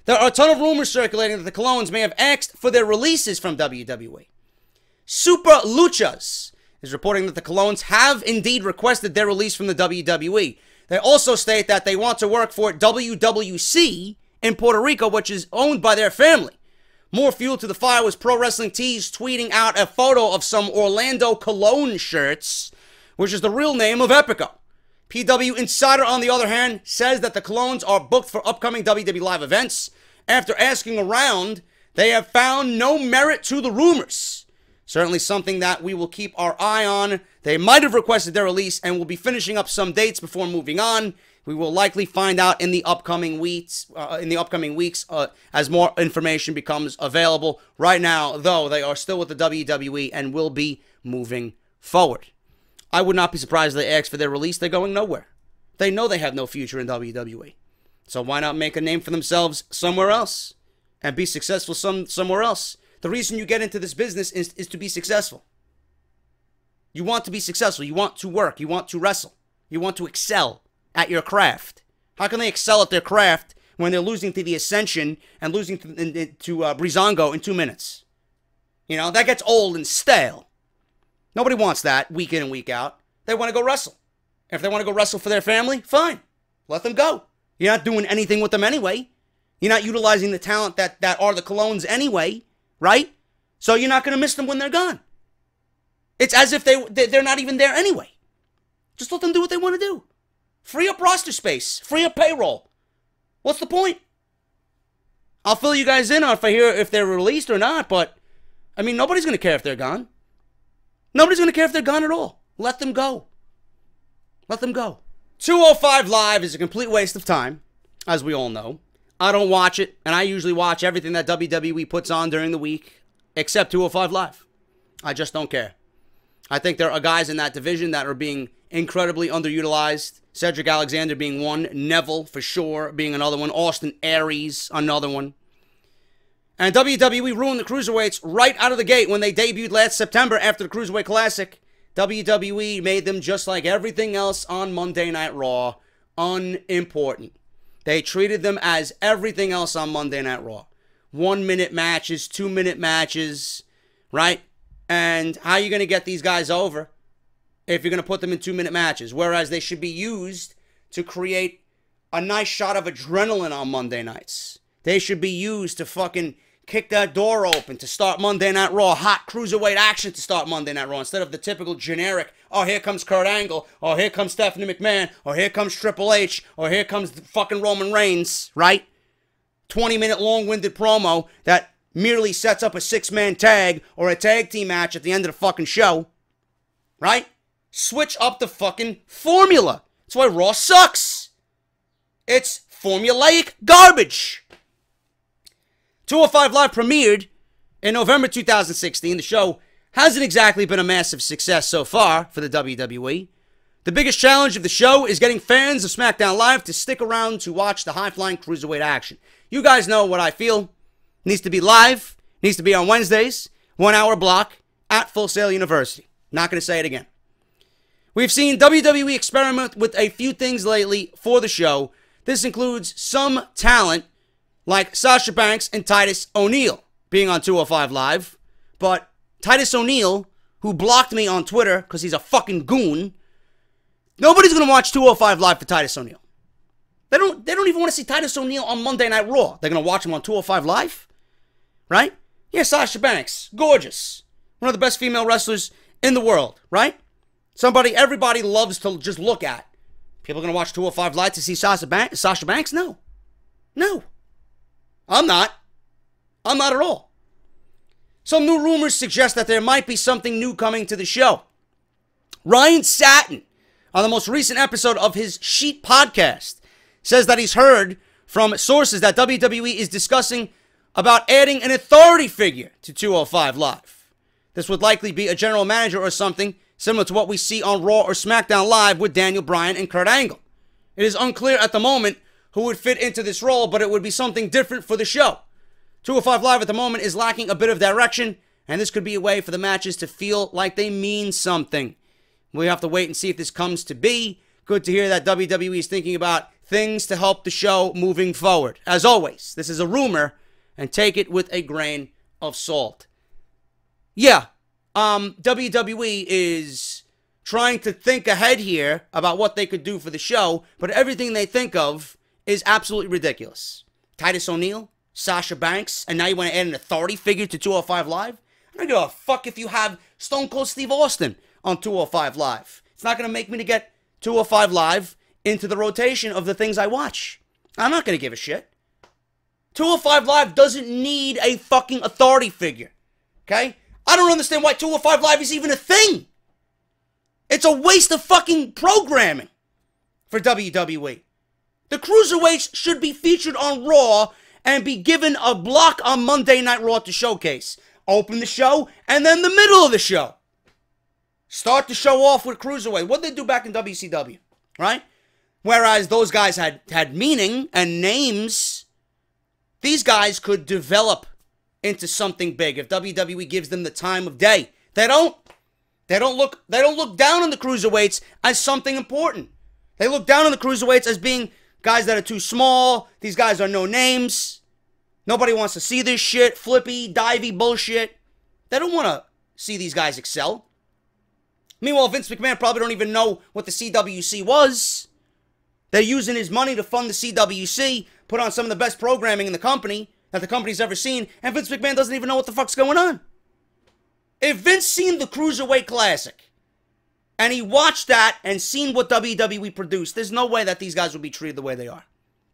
There are a ton of rumors circulating that the Colognes may have asked for their releases from WWE. Super Luchas is reporting that the Colognes have indeed requested their release from the WWE. They also state that they want to work for WWC in Puerto Rico, which is owned by their family. More fuel to the fire was Pro Wrestling Tees tweeting out a photo of some Orlando Cologne shirts, which is the real name of Epico. PW Insider, on the other hand, says that the Colognes are booked for upcoming WWE Live events. After asking around, they have found no merit to the rumors. Certainly something that we will keep our eye on. They might have requested their release and will be finishing up some dates before moving on. We will likely find out in the upcoming weeks, as more information becomes available. Right now, though, they are still with the WWE and will be moving forward. I would not be surprised if they ask for their release. They're going nowhere. They know they have no future in WWE. So why not make a name for themselves somewhere else and be successful somewhere else? The reason you get into this business is to be successful. You want to be successful. You want to work. You want to wrestle. You want to excel at your craft. How can they excel at their craft when they're losing to the Ascension and losing to Breezango in 2 minutes? That gets old and stale. Nobody wants that week in and week out. They want to go wrestle. If they want to go wrestle for their family, fine. Let them go. You're not doing anything with them anyway. You're not utilizing the talent that are the Colognes anyway, right? So you're not going to miss them when they're gone. It's as if they're not even there anyway. Just let them do what they want to do. Free up roster space. Free up payroll. What's the point? I'll fill you guys in on if I hear if they're released or not, but, nobody's going to care if they're gone. Nobody's going to care if they're gone at all. Let them go. Let them go. 205 Live is a complete waste of time, as we all know. I don't watch it, and I usually watch everything that WWE puts on during the week, except 205 Live. I just don't care. I think there are guys in that division that are being incredibly underutilized. Cedric Alexander being one. Neville, for sure, being another one. Austin Aries, another one. And WWE ruined the Cruiserweights right out of the gate when they debuted last September after the Cruiserweight Classic. WWE made them just like everything else on Monday Night Raw, unimportant. They treated them as everything else on Monday Night Raw. 1-minute matches, 2-minute matches, right? And how are you going to get these guys over if you're going to put them in 2-minute matches? Whereas they should be used to create a nice shot of adrenaline on Monday nights. They should be used to fucking kick that door open to start Monday Night Raw. Hot cruiserweight action to start Monday Night Raw instead of the typical generic, oh, here comes Kurt Angle, or here comes Stephanie McMahon, or here comes Triple H, or here comes fucking Roman Reigns, right? 20-minute long-winded promo that merely sets up a 6-man tag or a tag team match at the end of the fucking show, right? Switch up the fucking formula. That's why Raw sucks. It's formulaic garbage. 205 Live premiered in November 2016. The show hasn't exactly been a massive success so far for the WWE. The biggest challenge of the show is getting fans of SmackDown Live to stick around to watch the high-flying cruiserweight action. You guys know what I feel. It needs to be live. It needs to be on Wednesdays. 1-hour block at Full Sail University. Not going to say it again. We've seen WWE experiment with a few things lately for the show. This includes some talent like Sasha Banks and Titus O'Neil being on 205 Live. But Titus O'Neil, who blocked me on Twitter because he's a fucking goon, nobody's going to watch 205 Live for Titus O'Neil. They don't even want to see Titus O'Neil on Monday Night Raw. They're going to watch him on 205 Live? Right? Yeah, Sasha Banks. Gorgeous. One of the best female wrestlers in the world, right? Somebody everybody loves to just look at. People are going to watch 205 Live to see Sasha Banks? No. No. I'm not at all. Some new rumors suggest that there might be something new coming to the show. Ryan Satin on the most recent episode of his Sheet podcast, says that he's heard from sources that WWE is discussing about adding an authority figure to 205 Live. This would likely be a general manager or something similar to what we see on Raw or SmackDown Live with Daniel Bryan and Kurt Angle. It is unclear at the moment who would fit into this role, but it would be something different for the show. 205 Live at the moment is lacking a bit of direction, and this could be a way for the matches to feel like they mean something. We have to wait and see if this comes to be. Good to hear that WWE is thinking about things to help the show moving forward. As always, this is a rumor, and take it with a grain of salt. Yeah, WWE is trying to think ahead here about what they could do for the show, but everything they think of is absolutely ridiculous. Titus O'Neil, Sasha Banks, and now you want to add an authority figure to 205 Live? I don't give a fuck if you have Stone Cold Steve Austin on 205 Live. It's not going to make me to get 205 Live into the rotation of the things I watch. I'm not going to give a shit. 205 Live doesn't need a fucking authority figure. Okay? I don't understand why 205 Live is even a thing. It's a waste of fucking programming for WWE. The Cruiserweights should be featured on Raw and be given a block on Monday Night Raw to showcase. Open the show and then the middle of the show. Start the show off with Cruiserweight. What did they do back in WCW? Right? Whereas those guys had meaning and names, these guys could develop into something big if WWE gives them the time of day. They don't look down on the Cruiserweights as something important. They look down on the Cruiserweights as being guys that are too small. These guys are no names. Nobody wants to see this shit. Flippy, divey bullshit. They don't want to see these guys excel. Meanwhile, Vince McMahon probably don't even know what the CWC was. They're using his money to fund the CWC, put on some of the best programming in the company that the company's ever seen, and Vince McMahon doesn't even know what the fuck's going on. If Vince seen the Cruiserweight Classic, and he watched that and seen what WWE produced, there's no way that these guys would be treated the way they are.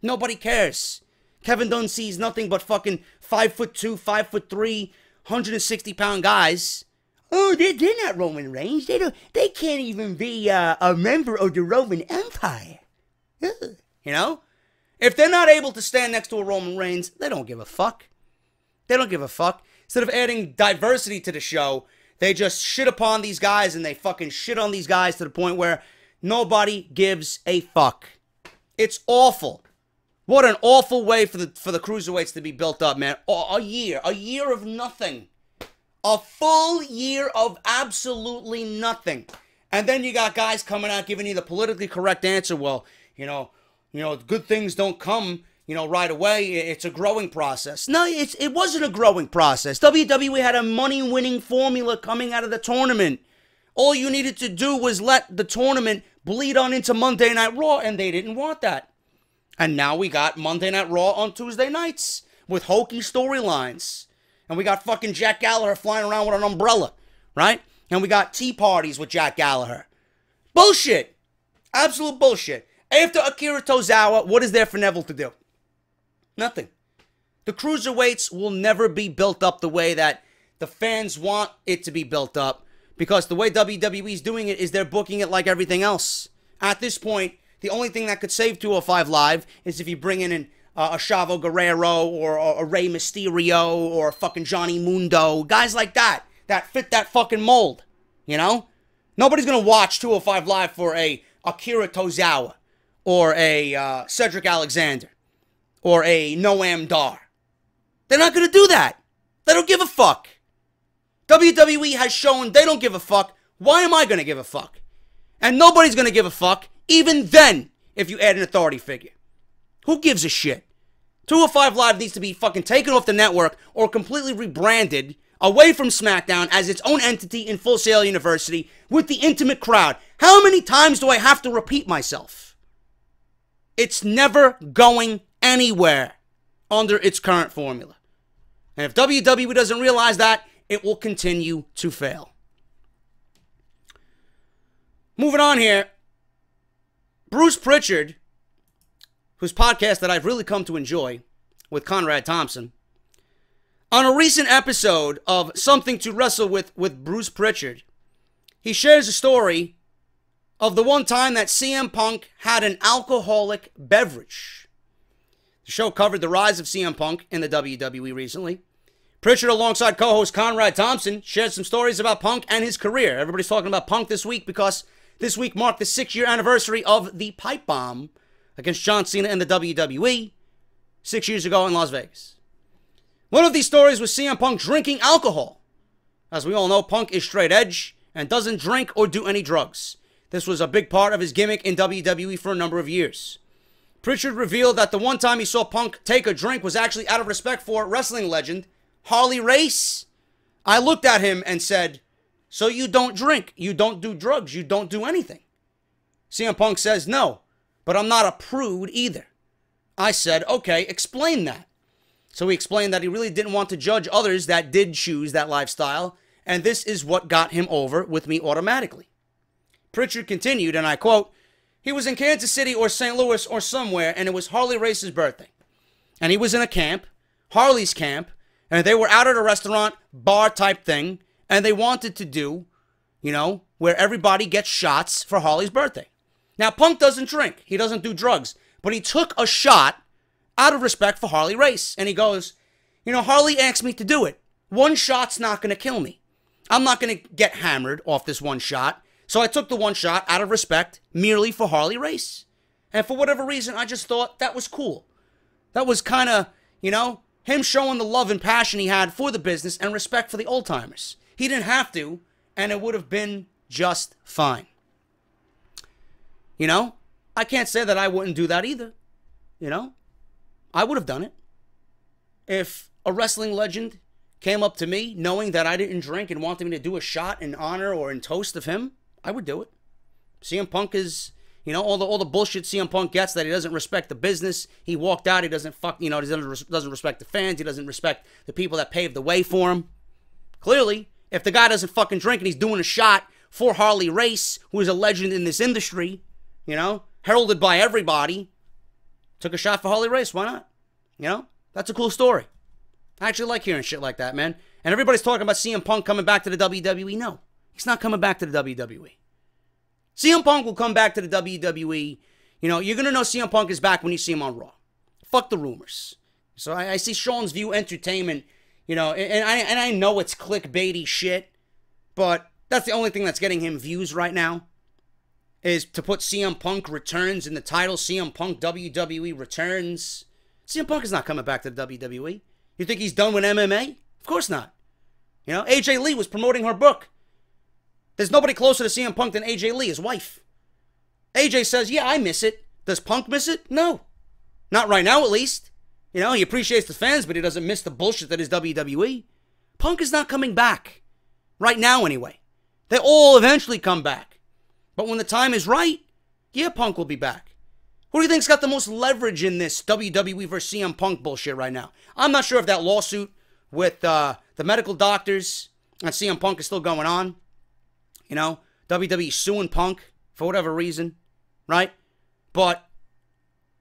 Nobody cares. Kevin Dunn sees nothing but fucking 5'2", 5'3", 160-pound guys. Oh, they're not Roman Reigns. They can't even be a member of the Roman Empire. Ugh. You know? If they're not able to stand next to a Roman Reigns, they don't give a fuck. They don't give a fuck. Instead of adding diversity to the show, they just shit upon these guys and they fucking shit on these guys to the point where nobody gives a fuck. It's awful. What an awful way for the Cruiserweights to be built up, man. A year of nothing. A full year of absolutely nothing. And then you got guys coming out giving you the politically correct answer. Well, you know, good things don't come, right away. It's a growing process. No, it wasn't a growing process. WWE had a money-winning formula coming out of the tournament. All you needed to do was let the tournament bleed on into Monday Night Raw, and they didn't want that. And now we got Monday Night Raw on Tuesday nights with hokey storylines. And we got fucking Jack Gallagher flying around with an umbrella, right? And we got tea parties with Jack Gallagher. Bullshit. Absolute bullshit. After Akira Tozawa, what is there for Neville to do? Nothing. The Cruiserweights will never be built up the way that the fans want it to be built up, because the way WWE is doing it is they're booking it like everything else. At this point, the only thing that could save 205 Live is if you bring in a Chavo Guerrero or a Rey Mysterio or a fucking Johnny Mundo. Guys like that fit that fucking mold, Nobody's going to watch 205 Live for a Akira Tozawa or a Cedric Alexander or a Noam Dar. They're not going to do that. They don't give a fuck. WWE has shown they don't give a fuck. Why am I going to give a fuck? And nobody's going to give a fuck, even then, if you add an authority figure. Who gives a shit? 205 Live needs to be fucking taken off the network or completely rebranded away from SmackDown as its own entity in Full Sail University with the intimate crowd. How many times do I have to repeat myself? It's never going anywhere under its current formula. And if WWE doesn't realize that, it will continue to fail. Moving on here. Bruce Prichard, whose podcast that I've really come to enjoy with Conrad Thompson, on a recent episode of Something to Wrestle with Bruce Prichard, he shares a story of the one time that CM Punk had an alcoholic beverage. The show covered the rise of CM Punk in the WWE recently. Prichard, alongside co-host Conrad Thompson, shared some stories about Punk and his career. Everybody's talking about Punk this week because this week marked the 6-year anniversary of the pipe bomb against John Cena in the WWE 6 years ago in Las Vegas. One of these stories was CM Punk drinking alcohol. As we all know, Punk is straight edge and doesn't drink or do any drugs. This was a big part of his gimmick in WWE for a number of years. Prichard revealed that the one time he saw Punk take a drink was actually out of respect for wrestling legend Harley Race. I looked at him and said, "So you don't drink, you don't do drugs, you don't do anything?" CM Punk says, "No, but I'm not a prude either." I said, "Okay, explain that." So he explained that he really didn't want to judge others that did choose that lifestyle, and this is what got him over with me automatically. Prichard continued, and I quote, "He was in Kansas City or St. Louis or somewhere, and it was Harley Race's birthday. And he was in a camp, Harley's camp, and they were out at a restaurant, bar type thing, and they wanted to do, where everybody gets shots for Harley's birthday. Now, Punk doesn't drink. He doesn't do drugs. But he took a shot out of respect for Harley Race. And he goes, Harley asked me to do it. One shot's not going to kill me. I'm not going to get hammered off this one shot. So I took the one shot out of respect merely for Harley Race. And for whatever reason, I just thought that was cool. That was kind of, him showing the love and passion he had for the business and respect for the old timers. He didn't have to, and it would have been just fine. I can't say that I wouldn't do that either. I would have done it. If a wrestling legend came up to me knowing that I didn't drink and wanted me to do a shot in honor or in toast of him, I would do it. CM Punk is, all the bullshit CM Punk gets, that he doesn't respect the business. He walked out. He doesn't he doesn't respect the fans. He doesn't respect the people that paved the way for him. Clearly, if the guy doesn't fucking drink and he's doing a shot for Harley Race, who is a legend in this industry, heralded by everybody, took a shot for Harley Race. Why not? That's a cool story. I actually like hearing shit like that, man. And everybody's talking about CM Punk coming back to the WWE. No, he's not coming back to the WWE. CM Punk will come back to the WWE. You're going to know CM Punk is back when you see him on Raw. Fuck the rumors. So I see Sean's View Entertainment, and I know it's clickbaity shit, but that's the only thing that's getting him views right now, is to put CM Punk returns in the title. CM Punk WWE returns. CM Punk is not coming back to the WWE. You think he's done with MMA? Of course not. AJ Lee was promoting her book. There's nobody closer to CM Punk than AJ Lee, his wife. AJ says, yeah, I miss it. Does Punk miss it? No. Not right now, at least. He appreciates the fans, but he doesn't miss the bullshit that is WWE. Punk is not coming back. Right now, anyway. They all eventually come back. But when the time is right, yeah, Punk will be back. Who do you think's got the most leverage in this WWE versus CM Punk bullshit right now? I'm not sure if that lawsuit with the medical doctors and CM Punk is still going on. WWE suing Punk for whatever reason, right? But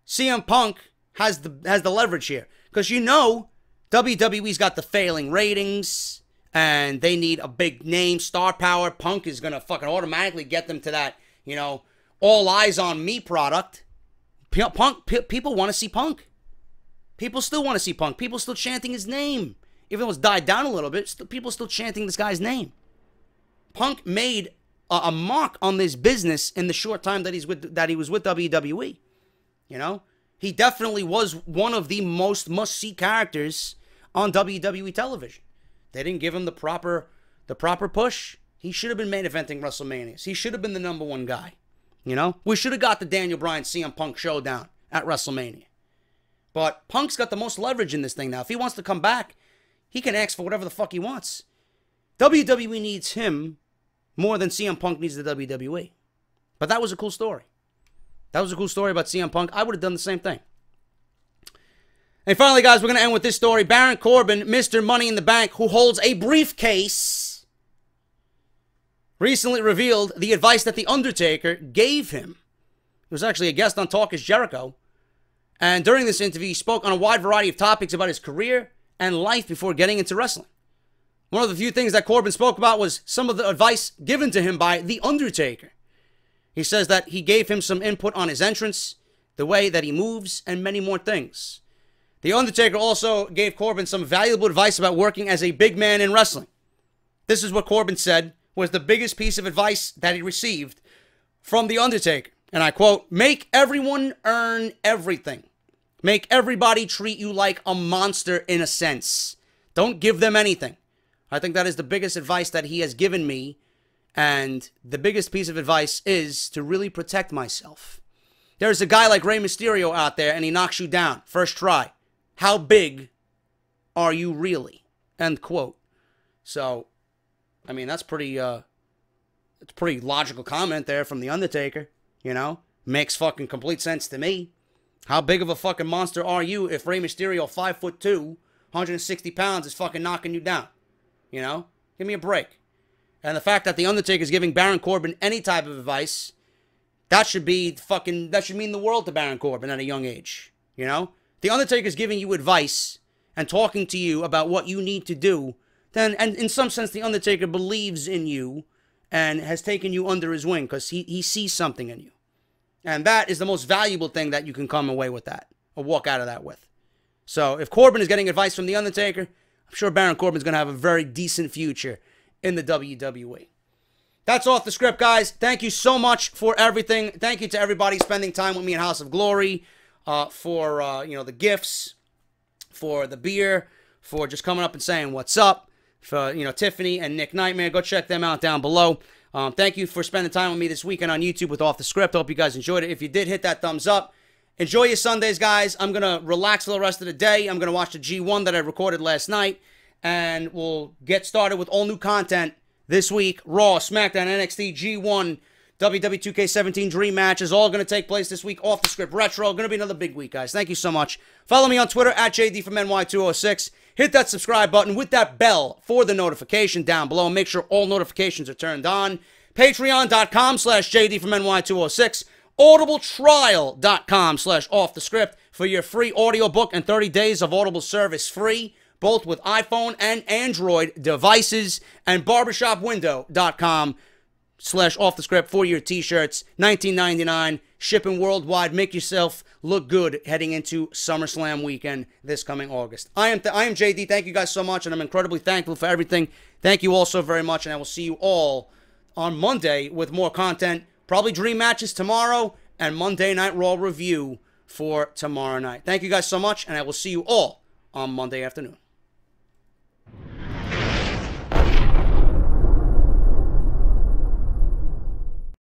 CM Punk has the leverage here. Because WWE's got the failing ratings, and they need a big name, star power. Punk is going to fucking automatically get them to that, all eyes on me product. People want to see Punk. People still want to see Punk. People still chanting his name. Even though it's died down a little bit, people still chanting this guy's name. Punk made a mark on this business in the short time that he was with WWE. He definitely was one of the most must-see characters on WWE television. They didn't give him the proper push. He should have been main eventing WrestleManias. He should have been the number one guy. We should have got the Daniel Bryan CM Punk showdown at WrestleMania. But Punk's got the most leverage in this thing now. If he wants to come back, he can ask for whatever the fuck he wants. WWE needs him more than CM Punk needs the WWE. But that was a cool story. That was a cool story about CM Punk. I would have done the same thing. And finally, guys, we're going to end with this story. Baron Corbin, Mr. Money in the Bank, who holds a briefcase, recently revealed the advice that The Undertaker gave him. He was actually a guest on Talk is Jericho. And during this interview, he spoke on a wide variety of topics about his career and life before getting into wrestling. One of the few things that Corbin spoke about was some of the advice given to him by The Undertaker. He says that he gave him some input on his entrance, the way that he moves, and many more things. The Undertaker also gave Corbin some valuable advice about working as a big man in wrestling. This is what Corbin said was the biggest piece of advice that he received from The Undertaker. And I quote, "Make everyone earn everything. Make everybody treat you like a monster in a sense. Don't give them anything." I think that is the biggest advice that he has given me. And the biggest piece of advice is to really protect myself. There's a guy like Rey Mysterio out there and he knocks you down. First try. How big are you really? End quote. So, I mean, that's pretty, it's a pretty logical comment there from The Undertaker. You know? Makes fucking complete sense to me. How big of a fucking monster are you if Rey Mysterio, 5'2", 160 pounds, is fucking knocking you down? You know? Give me a break. And the fact that The Undertaker is giving Baron Corbin any type of advice, that should mean the world to Baron Corbin at a young age. You know? The Undertaker's giving you advice and talking to you about what you need to do, then, and in some sense, The Undertaker believes in you and has taken you under his wing because he sees something in you. And that is the most valuable thing that you can come away with that, or walk out of that with. So if Corbin is getting advice from The Undertaker, I'm sure Baron Corbin's going to have a very decent future in the WWE. That's Off the Script, guys. Thank you so much for everything. Thank you to everybody spending time with me in House of Glory, for the gifts, for the beer, for just coming up and saying what's up, for Tiffany and Nick Nightmare. Go check them out down below. Thank you for spending time with me this weekend on YouTube with Off the Script. Hope you guys enjoyed it. If you did, hit that thumbs up. Enjoy your Sundays, guys. I'm going to relax for the rest of the day. I'm going to watch the G1 that I recorded last night. And we'll get started with all new content this week. Raw, SmackDown, NXT, G1, WWE 2K17 Dream Match is all going to take place this week. Off the Script Retro. Going to be another big week, guys. Thank you so much. Follow me on Twitter at JD206. Hit that subscribe button with that bell for the notification down below. Make sure all notifications are turned on. Patreon.com/JD206. audibletrial.com/offthescript for your free audiobook and 30 days of Audible service free, both with iPhone and Android devices, and barbershopwindow.com/offthescript for your t-shirts, $19.99, shipping worldwide. Make yourself look good heading into SummerSlam weekend this coming August. I am JD. Thank you guys so much, and I'm incredibly thankful for everything. Thank you all so very much, and I will see you all on Monday with more content. Probably Dream Matches tomorrow, and Monday Night Raw review for tomorrow night. Thank you guys so much, and I will see you all on Monday afternoon.